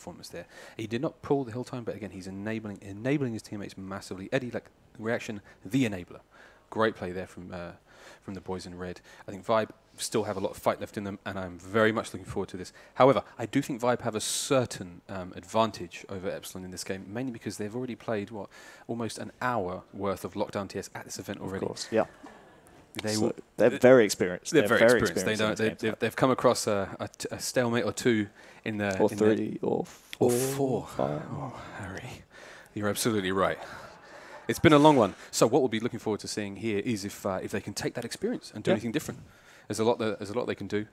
performance there. He did not pull the hill time, but again, he's enabling his teammates massively. Eddie, like reaction, the enabler. Great play there from the boys in red. I think Vibe still have a lot of fight left in them, and I'm very much looking forward to this. However, I do think Vibe have a certain advantage over Epsilon in this game, mainly because they've already played, what, almost an hour worth of Lockdown TS at this event already. Of course, yeah. They're very experienced. They're very experienced. They've come across a stalemate or two in the... Or three, or four. Oh, Harry, you're absolutely right. It's been a long one. So what we'll be looking forward to seeing here is if they can take that experience and do anything different. There's a lot they can do.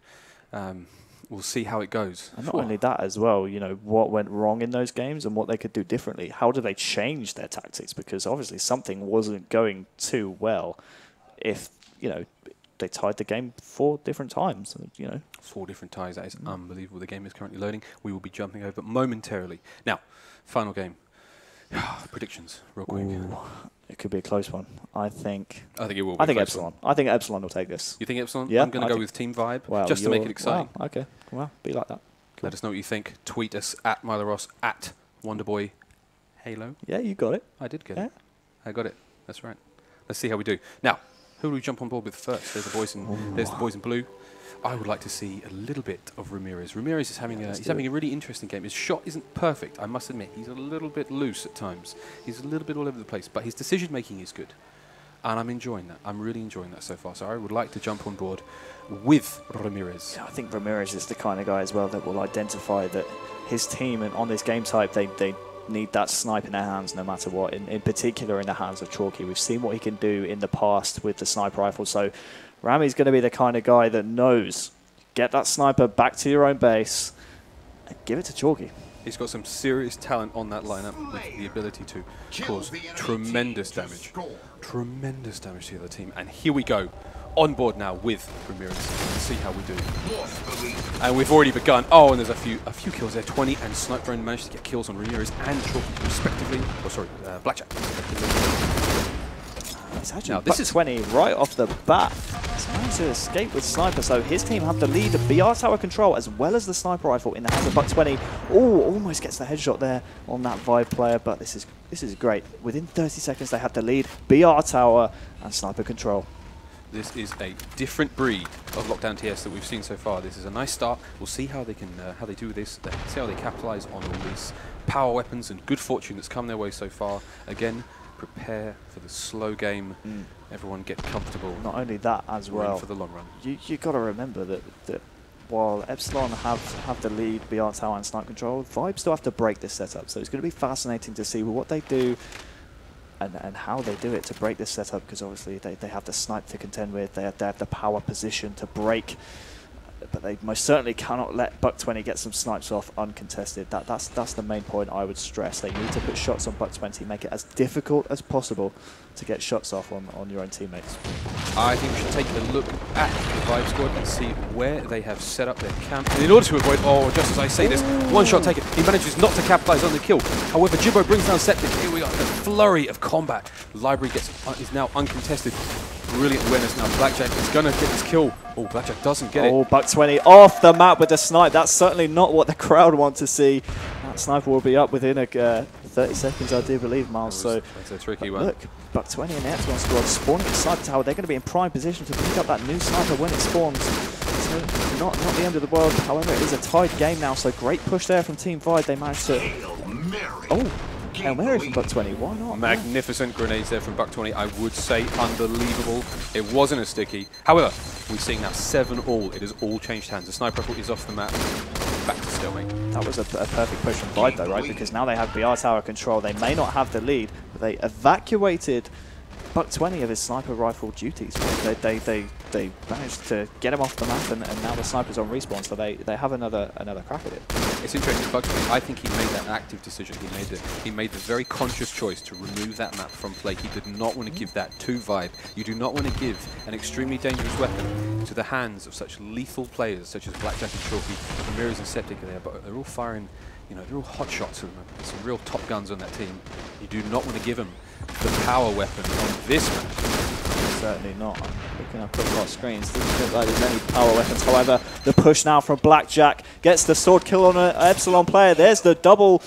We'll see how it goes. And not only that as well, you know, what went wrong in those games and what they could do differently. How do they change their tactics? Because obviously something wasn't going too well if, you know, they tied the game 4 different times, you know. 4 different ties, that is unbelievable. The game is currently loading. We will be jumping over momentarily. Now, final game. Predictions, real quick. Ooh, it could be a close one. I think it will be. I think Epsilon. I think Epsilon will take this. You think Epsilon? Yeah. I'm going to go with Team Vibe, just to make it exciting. Wow, okay. Well, be like that. Cool. Let us know what you think. Tweet us at Myleross, at Wonderboy Halo. Yeah, you got it. I did get it. I got it. That's right. Let's see how we do. Now, who do we jump on board with first? There's the boys in blue. I would like to see a little bit of Ramirez. Ramirez is having a really interesting game. His shot isn't perfect, I must admit. He's a little bit loose at times. He's a little bit all over the place, but his decision making is good. And I'm enjoying that. I'm really enjoying that so far. So I would like to jump on board with Ramirez. Yeah, I think Ramirez is the kind of guy as well that will identify that his team and on this game type, they need that snipe in their hands no matter what, in particular in the hands of Chalky. We've seen what he can do in the past with the sniper rifle. So Rami's going to be the kind of guy that knows, get that sniper back to your own base and give it to Chalky. He's got some serious talent on that lineup with the ability to cause tremendous damage. Tremendous damage to the other team. And here we go, on board now with Ramirez. Let's see how we do. And we've already begun. Oh, and there's a few kills there. 20 and Sniper managed to get kills on Ramirez and Chalky respectively. Oh, sorry, Blackjack. It's actually this is 20 right off the bat. He's managed to escape with Sniper, so his team have the lead. BR tower control as well as the Sniper rifle in the hands of Buck20. Oh, almost gets the headshot there on that Vibe player, but this is great. Within 30 seconds they have the lead. BR tower and Sniper control. This is a different breed of Lockdown TS that we've seen so far. This is a nice start. We'll see how they can how they do this. See how they capitalize on all these power weapons and good fortune that's come their way so far. Again, prepare for the slow game. Everyone get comfortable. Not only that as well, for the long run. You got to remember that while Epsilon have the lead, BR tower and sniper control, Vibe still have to break this setup. So it's going to be fascinating to see what they do and how they do it to break this setup, because obviously they have the snipe to contend with, they have the power position to break, but they most certainly cannot let Buck20 get some snipes off uncontested. That's the main point I would stress. They need to put shots on Buck20, make it as difficult as possible to get shots off on your own teammates. I think we should take a look at the Vibe squad and see where they have set up their camp. And in order to avoid, just as I say this, one shot taken, he manages not to capitalize on the kill. However, Jimbo brings down Septic. Here we are, the flurry of combat. Library is now uncontested. Brilliant awareness now. Blackjack is going to get this kill. Oh, Blackjack doesn't get it. Oh, Buck20 off the map with the snipe. That's certainly not what the crowd want to see. That sniper will be up within 30 seconds, I do believe, Miles. So that's a tricky one. Look, Buck20 and the Epsilon squad spawning at Sniper Tower. They're going to be in prime position to pick up that new sniper when it spawns. So not the end of the world. However, it is a tied game now. So great push there from Team Vibe. They managed to... Oh, Hail Mary from Buck20. Why not? Magnificent grenades there from Buck20. I would say unbelievable. It wasn't a sticky. However, we're seeing now 7-all. It has all changed hands. The sniper rifle is off the map. Back to stalemate. That was a perfect push from Vibe though, right? Because now they have BR tower control. They may not have the lead, but they evacuated Buck20 of his sniper rifle duties. They managed to get him off the map, and now the sniper's on respawn, so they have another crack at it. It's interesting, Buck20, I think he made that active decision. He made the very conscious choice to remove that map from play. He did not want to give that to Vibe. You do not want to give an extremely dangerous weapon to the hands of such lethal players such as Blackjack and Chalky. Ramirez and Septic are there, but they're all firing, you know, they're all hot shots at the moment. Some real top guns on that team. You do not want to give them the power weapon on this map. Certainly not. I'm looking up at lot screens. Doesn't look like there's any power weapons. However, the push now from Blackjack gets the sword kill on an Epsilon player. There's the double.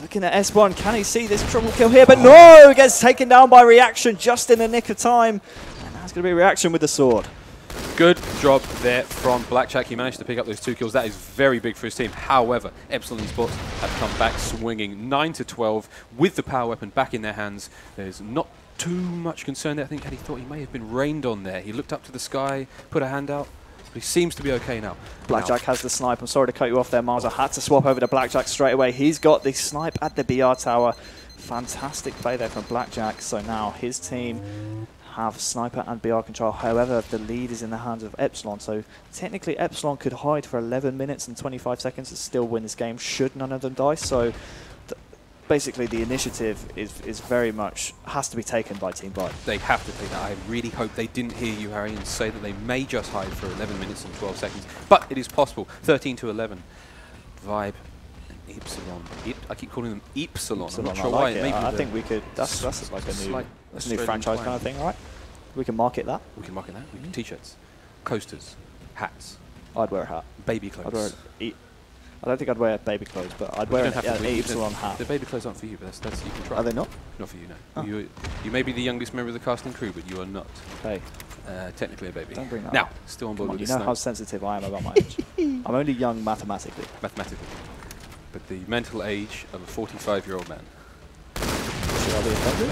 Looking at S1, can he see this triple kill here? But no, gets taken down by Reaction just in the nick of time. And that's going to be Reaction with the sword. Good job there from Blackjack. He managed to pick up those 2 kills. That is very big for his team. However, Epsilon eSports have come back swinging 9-12 with the power weapon back in their hands. There's not too much concern there. I think he thought he may have been rained on there. He looked up to the sky, put a hand out. But he seems to be okay now. Blackjack has the snipe. I'm sorry to cut you off there, Miles. I had to swap over to Blackjack straight away. He's got the snipe at the BR tower. Fantastic play there from Blackjack. So now his team have sniper and BR control. However, the lead is in the hands of Epsilon. So technically, Epsilon could hide for 11 minutes and 25 seconds and still win this game should none of them die. So basically, the initiative is very much has to be taken by Team Vibe. They have to take that. I really hope they didn't hear you, Harry, and say that they may just hide for 11 minutes and 12 seconds. But it is possible. 13-11. Vibe and Epsilon. I keep calling them Epsilon. I'm not sure why. I think we could. That's like a new franchise kind of thing, right? We can market that. We can market that. We can T-shirts, coasters, hats. I'd wear a hat. Baby clothes. I don't think I'd wear baby clothes, but I'd wear an Epsilon hat. The baby clothes aren't for you, but that's you can try. Are they not? Not for you, no. Oh. You may be the youngest member of the cast and crew, but you are not. Hey. Technically a baby. Don't bring that now, up. still on board with you this know how sensitive I am about my age. I'm only young mathematically. Mathematically. But the mental age of a 45-year-old man. Should I be offended?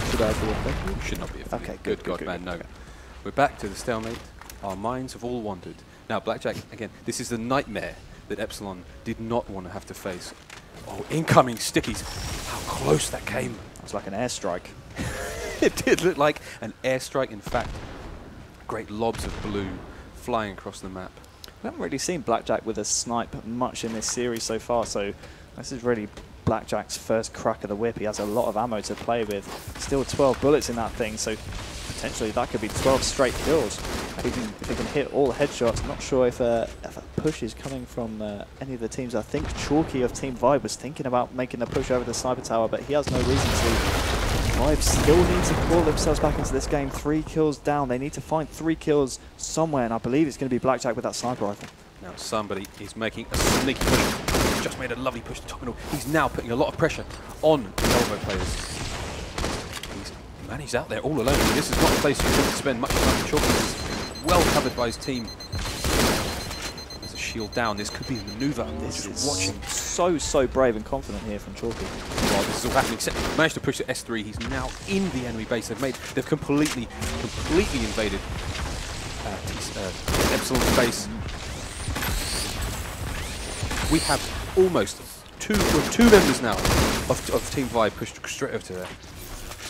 Should I be offended? You should not be offended. Okay, good God, man, no. Okay. We're back to the stalemate. Our minds have all wandered. Now, Blackjack, again, this is the nightmare that Epsilon did not want to have to face. Oh, incoming stickies. How close that came. It was like an airstrike. It did look like an airstrike. In fact, great lobs of blue flying across the map. We haven't really seen Blackjack with a snipe much in this series so far, so this is really Blackjack's first crack of the whip. He has a lot of ammo to play with. Still 12 bullets in that thing, so potentially that could be 12 straight kills. If he can hit all the headshots. I'm not sure if a push is coming from any of the teams. I think Chalky of Team Vibe was thinking about making the push over the sniper tower, but he has no reason to. Vibe still need to call themselves back into this game. 3 kills down. They need to find 3 kills somewhere, and I believe it's going to be Blackjack with that sniper rifle. Now somebody is making a sneaky push. He's just made a lovely push to top middle. He's now putting a lot of pressure on the elbow players. He's out there all alone. This is not a place you want to spend much time. Chalky is well covered by his team. There's a shield down. This could be a maneuver. This is watching so brave and confident here from Chalky. Well, this is all happening. He managed to push to S3. He's now in the enemy base. They've completely invaded Epsilon's base. We have almost two members now of Team Vibe pushed straight over to there.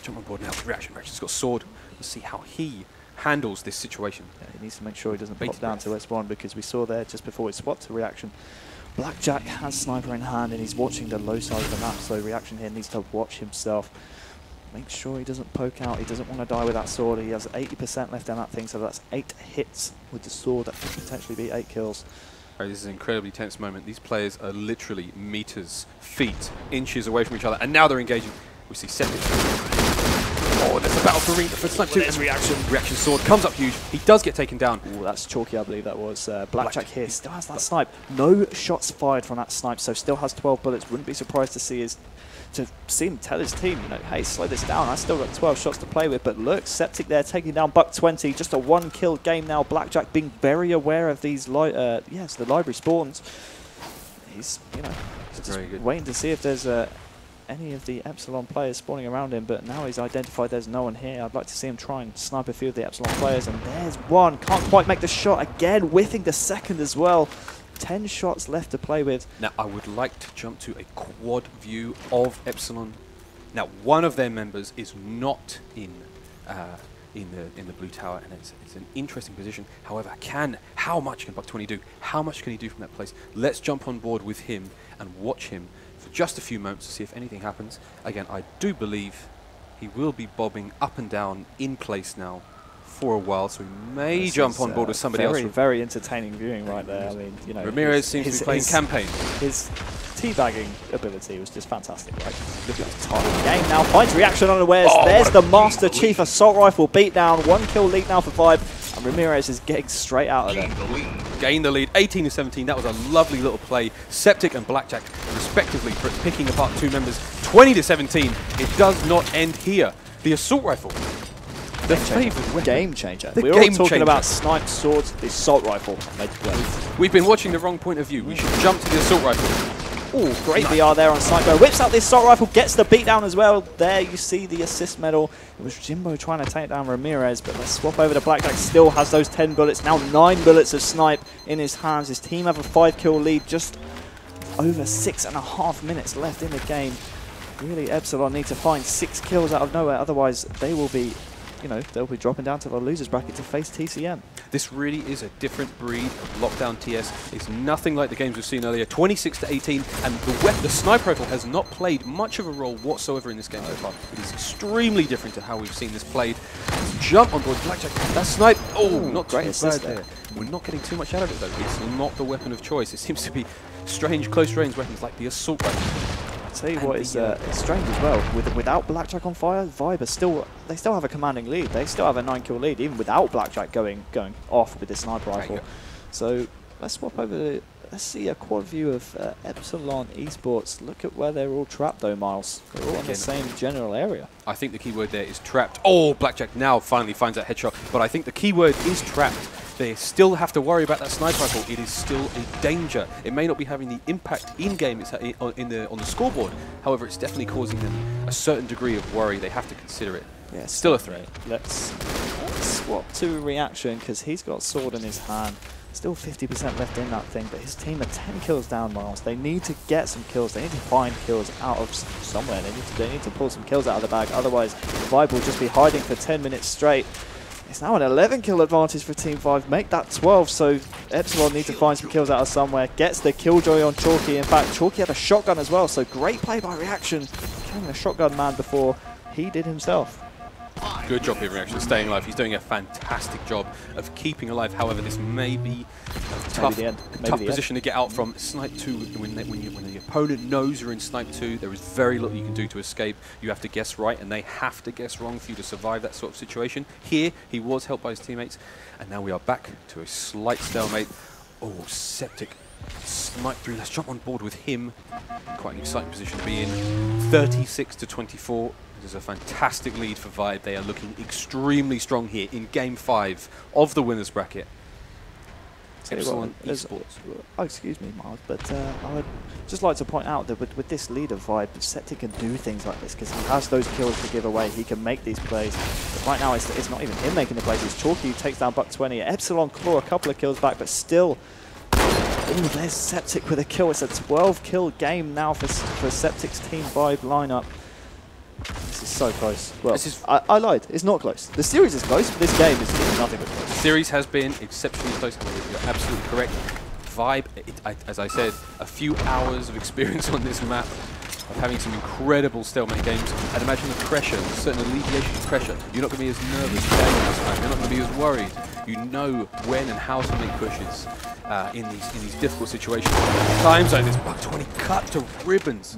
Jump on board now. Reaction's got a sword. Let's see how he handles this situation. Yeah, he needs to make sure he doesn't pop down to S1, because we saw there just before his swap to Reaction. Blackjack has sniper in hand and he's watching the low side of the map, so Reaction here needs to watch himself. Make sure he doesn't poke out. He doesn't want to die with that sword. He has 80% left on that thing, so that's 8 hits with the sword. That could potentially be 8 kills. This is an incredibly tense moment. These players are literally meters, feet, inches away from each other, and now they're engaging. We see Septic. Oh, there's a battle for snipe 2. There's Reaction. Reaction sword comes up huge. He does get taken down. Ooh, that's Chalky, I believe that was. Blackjack here still has that snipe. No shots fired from that snipe, so still has 12 bullets. Wouldn't be surprised to see him tell his team, you know, hey, slow this down. I still got 12 shots to play with. But look, Septic there taking down Buck20. Just a 1-kill game now. Blackjack being very aware of these, the library spawns. He's, just waiting to see if there's any of the Epsilon players spawning around him, but now he's identified there's no one here. I'd like to see him try and snipe a few of the Epsilon players, and there's one. Can't quite make the shot again, whiffing the second as well. 10 shots left to play with. Now, I would like to jump to a quad view of Epsilon. Now, one of their members is not in the blue tower, and it's an interesting position. However, how much can Buck20 do? How much can he do from that place? Let's jump on board with him and watch him for just a few moments to see if anything happens. Again, I do believe he will be bobbing up and down in place now for a while, so he may jump on board with somebody else. Very entertaining viewing right there. I mean, Ramirez seems to be playing campaign. His teabagging ability was just fantastic, right? Look at the time of the game now. Finds reaction unawares. There's the Master Chief Assault Rifle beat down. 1 kill lead now for Vibe. And Ramirez is getting straight out of there. Gain the lead, 18-17. That was a lovely little play. Septic and Blackjack, respectively, for picking apart 2 members. 20-17. It does not end here. The Assault Rifle. The favoured weapon. Game changer. The We're all talking about sniped swords, the Assault Rifle made to play. We've been watching the wrong point of view. We should jump to the Assault Rifle. Oh, great VR there on Psycho. Whips out the Assault Rifle, gets the beatdown as well. There you see the assist medal. It was Jimbo trying to take down Ramirez, but let's swap over to Blackjack. Still has those 10 bullets. Now 9 bullets of snipe in his hands. His team have a 5-kill lead. Just over 6.5 minutes left in the game. Really, Epsilon need to find 6 kills out of nowhere. Otherwise, they will be, you know, they'll be dropping down to the losers bracket to face TCM. This really is a different breed of lockdown TS. It's nothing like the games we've seen earlier. 26-18, and the sniper rifle has not played much of a role whatsoever in this game so far. It is extremely different to how we've seen this played. Let's jump on board Blackjack. That snipe, not great assist there. We're not getting too much out of it though. It's not the weapon of choice. It seems to be strange close range weapons like the assault rifle. I'll tell you what is it's strange as well. Without Blackjack on fire, Vibe they still have a commanding lead. They still have a 9-kill lead, even without Blackjack going off with the sniper rifle. So let's swap over to, let's see a quad view of Epsilon eSports. Look at where they're all trapped though, Miles. They're all in the same general area. I think the keyword there is trapped. Oh, Blackjack now finally finds that headshot, but I think the keyword is trapped. They still have to worry about that sniper rifle. It is still a danger. It may not be having the impact in-game on the scoreboard. However, it's definitely causing them a certain degree of worry. They have to consider it. Yeah, still a threat. Let's swap to reaction because he's got sword in his hand. Still 50% left in that thing, but his team are 10 kills down, Miles. They need to get some kills. They need to find kills out of somewhere. They need to pull some kills out of the bag. Otherwise, Vibe will just be hiding for 10 minutes straight. It's now an 11-kill advantage for Team 5. Make that 12, so Epsilon need to find some kills out of somewhere. Gets the killjoy on Chalky. In fact, Chalky had a shotgun as well, so great play by Reaction. Killing a shotgun man before he did himself. Good job here, Reaction, staying alive. He's doing a fantastic job of keeping alive. However, this may be a tough position to get out from. Snipe 2, when the opponent knows you're in Snipe 2, there is very little you can do to escape. You have to guess right, and they have to guess wrong for you to survive that sort of situation. Here, he was helped by his teammates, and now we are back to a slight stalemate. Oh, Septic. Snipe 3, let's jump on board with him. Quite an exciting position to be in. 36-24. This is a fantastic lead for Vibe. They are looking extremely strong here in Game 5 of the winners bracket. Epsilon eSports. Oh, excuse me, Miles, but I would just like to point out that with this lead of Vibe, Septic can do things like this because he has those kills to give away. He can make these plays. But right now, it's not even him making the plays. It's Chalky who takes down Buck 20. Epsilon claw a couple of kills back, but still. Ooh, there's Septic with a kill. It's a 12-kill game now for Septic's Team Vibe lineup. This is so close. Well, I lied. It's not close. The series is close, but this game is nothing but close. The series has been exceptionally close. You're absolutely correct. Vibe, as I said, a few hours of experience on this map of having some incredible stalemate games. I'd imagine the pressure, a certain alleviation of pressure. You're not going to be as nervous playing this map. You're not going to be as worried. You know when and how to make pushes in these difficult situations. Times like this, Buck 20 cut to ribbons.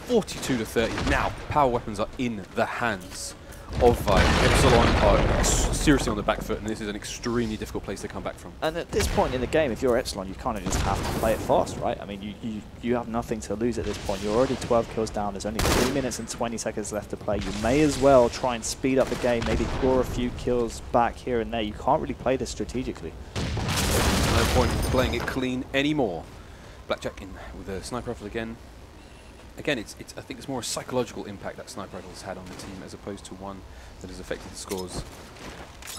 42-30. Now, power weapons are in the hands of Vibe. Epsilon are seriously on the back foot, and this is an extremely difficult place to come back from. And at this point in the game, if you're Epsilon, you kind of just have to play it fast, right? I mean, you have nothing to lose at this point. You're already 12 kills down. There's only 3 minutes and 20 seconds left to play. You may as well try and speed up the game, maybe claw a few kills back here and there. You can't really play this strategically. There's no point in playing it clean anymore. Blackjack in with a sniper rifle again. Again, I think it's more a psychological impact that sniper rifle has had on the team as opposed to one that has affected the scores.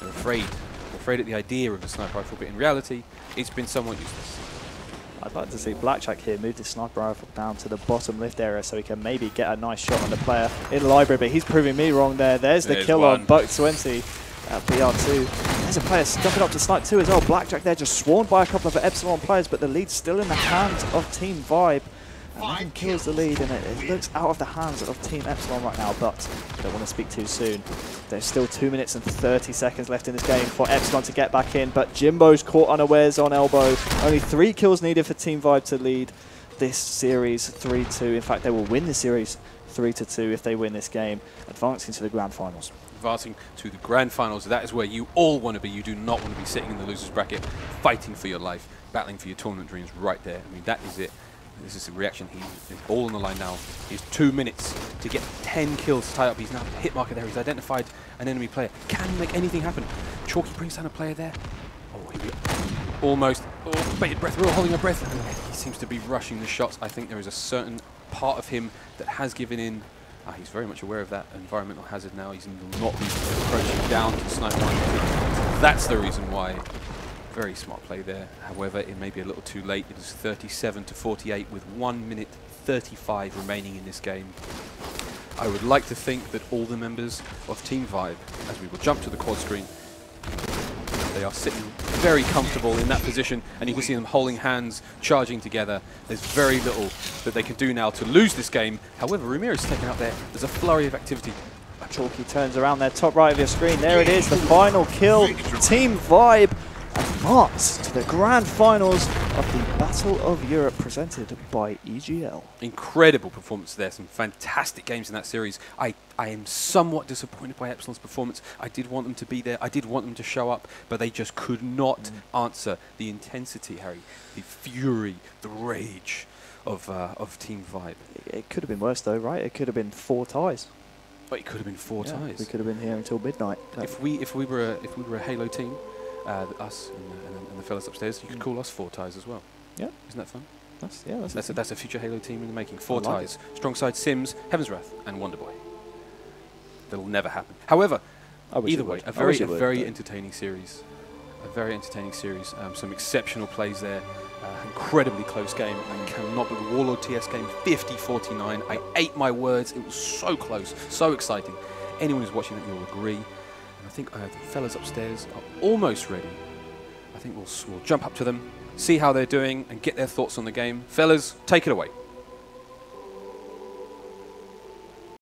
They're afraid. They're afraid at the idea of the sniper rifle, but in reality, it's been somewhat useless. I'd like to see Blackjack here move the sniper rifle down to the bottom lift area so he can maybe get a nice shot on the player in the library, but he's proving me wrong there. There's the kill on Buck 20 at BR2. There's a player stepping up to Snipe 2 as well. Blackjack there just swarmed by a couple of Epsilon players, but the lead's still in the hands of Team Vibe. 11 kills the lead, and it looks out of the hands of Team Epsilon right now, but I don't want to speak too soon. There's still 2 minutes and 30 seconds left in this game for Epsilon to get back in, but Jimbo's caught unawares on elbow. Only 3 kills needed for Team Vibe to lead. this series 3-2. In fact, they will win the series 3-2 if they win this game, advancing to the grand finals. Advancing to the grand finals, that is where you all want to be. You do not want to be sitting in the losers bracket, fighting for your life, battling for your tournament dreams right there. I mean, that is it. This is the reaction. He's all on the line now. He's 2 minutes to get 10 kills to tie up. He's now hit marker there. He's identified an enemy player. Can he make anything happen? Chalky brings down a player there. Oh, here we go. Almost. Oh, bated breath. We're all holding our breath. He seems to be rushing the shots. I think there is a certain part of him that has given in. He's very much aware of that environmental hazard now. He's not approaching down to snipe one. That's the reason why. Very smart play there. However, it may be a little too late. It is 37-48 with 1 minute 35 remaining in this game. I would like to think that all the members of Team Vibe, as we will jump to the quad screen, they are sitting very comfortable in that position, and you can see them holding hands, charging together. There's very little that they can do now to lose this game. However, Ramirez is taken out there. There's a flurry of activity. Chalky turns around there, top right of your screen. There it is, the final kill. Team Vibe advance to the grand finals of the Battle of Europe presented by EGL. Incredible performance there, some fantastic games in that series. I am somewhat disappointed by Epsilon's performance. I did want them to be there, I did want them to show up, but they just could not answer the intensity, Harry, the fury, the rage of Team Vibe. It could have been worse though, right? It could have been 4 ties. But it could have been 4 ties. We could have been here until midnight. If we were a Halo team, us and the fellas upstairs, you could call us 4 ties as well. Yeah, isn't that fun? That's a future Halo team in the making. 4 ties: Strong Side, Sims, Heaven's Wrath, and Wonderboy. That'll never happen. However, either way, a very entertaining series. A very entertaining series. Some exceptional plays there. Incredibly close game. I cannot believe the Warlord TS game 50-49. I ate my words. It was so close, so exciting. Anyone who's watching that, you'll agree. I think the fellas upstairs are almost ready. I think we'll jump up to them, see how they're doing, and get their thoughts on the game. Fellas, take it away.